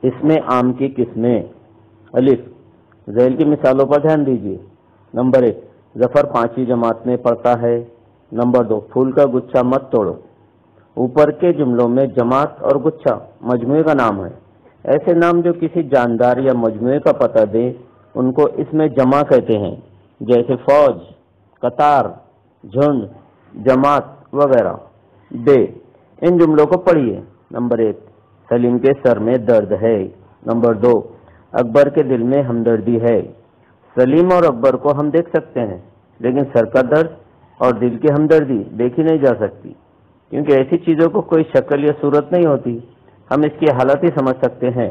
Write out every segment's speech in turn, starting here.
اس میں आम की किस्में। अलिफ ज़ैल की मिसालों पर ध्यान दीजिए। नंबर 1, जफर 5वीं जमात में पढ़ता है। नंबर 2, फूल का गुच्छा मत तोड़ो। ऊपर के जुमलों में जमात और गुच्छा मजमूए का नाम है। ऐसे नाम जो किसी जानदार या मजमूए का पता दे उनको इसमें जमा कहते हैं, जैसे फौज, कतार, झुंड, जमात वगैरह। बे इन जुमलों को पढ़िए। नंबर 1, सलीम के सर में दर्द है। नंबर 2, अकबर के दिल में हमदर्दी है। सलीम और अकबर को हम देख सकते हैं, लेकिन सर का दर्द और दिल की हमदर्दी देखी नहीं जा सकती, क्योंकि ऐसी चीज़ों को कोई शक्ल या सूरत नहीं होती। हम इसकी हालत ही समझ सकते हैं।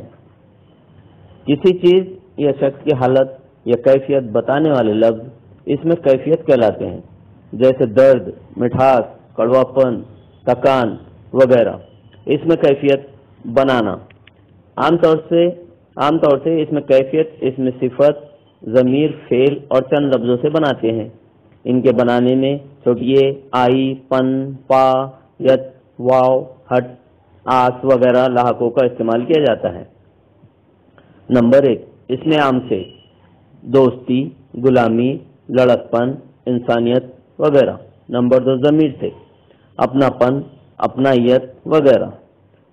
किसी चीज़ या शख्स की हालत या कैफियत बताने वाले लफ्ज़ इसमें कैफियत कहलाते हैं, जैसे दर्द, मिठास, कड़वापन, थकान वगैरह। इसमें कैफियत बनाना। आमतौर से इसमें कैफियत इसमें सिफत, ज़मीर, फेल और चंद लफ्ज़ों से बनाते हैं। इनके बनाने में छोटिए, आई, पन, पा, यत, वाव, हट, आस वगैरह लाहकों का इस्तेमाल किया जाता है। नंबर 1, इसमें आम से दोस्ती, गुलामी, लड़कपन, इंसानियत वगैरह। नंबर 2, ज़मीर से अपनापन, अपनायत वगैरह।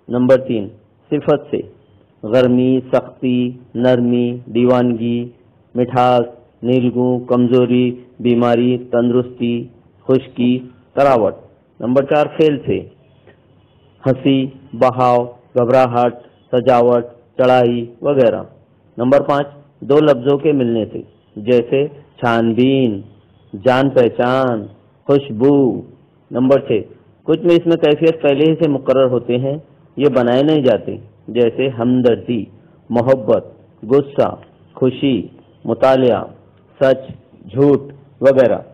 नंबर 3, सिफत से गर्मी, सख्ती, नरमी, दीवानगी, मिठास, नीलगू, कमजोरी, बीमारी, तंदुरुस्ती, खुश्की, तरावट। नंबर 4, फेल से हंसी, बहाव, घबराहट, सजावट, चढ़ाई वगैरह। नंबर 5, दो लफ्ज़ों के मिलने से, जैसे छानबीन, जान पहचान, खुशबू। नंबर 6, कुछ में इसमें कैफियत पहले ही से मुकर्रर होते हैं, ये बनाए नहीं जाते, जैसे हमदर्दी, मोहब्बत, गुस्सा, खुशी, मुतालिया, सच, झूठ वगैरह।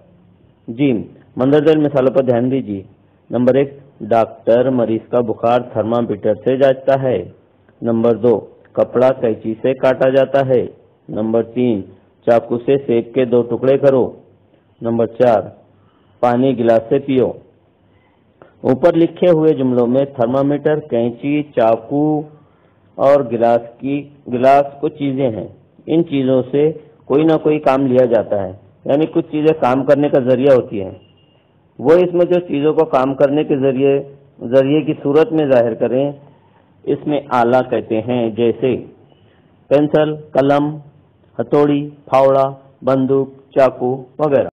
जी, मंदरजाल मिसालों पर ध्यान दीजिए। नंबर 1, डॉक्टर मरीज का बुखार थर्मामीटर से जांचता है। नंबर 2, कपड़ा कैंची से काटा जाता है। नंबर 3, चाकू से सेब के 2 टुकड़े करो। नंबर 4, पानी गिलास से पियो। ऊपर लिखे हुए जुमलों में थर्मामीटर, कैंची, चाकू और गिलास कुछ चीजें हैं। इन चीजों से कोई ना कोई काम लिया जाता है, यानी कुछ चीजें काम करने का जरिया होती हैं। वो इसमें जो चीजों को काम करने के जरिए की सूरत में जाहिर करें, इसमें आला कहते हैं, जैसे पेंसिल, कलम, हथौड़ी, फावड़ा, बंदूक, चाकू वगैरह।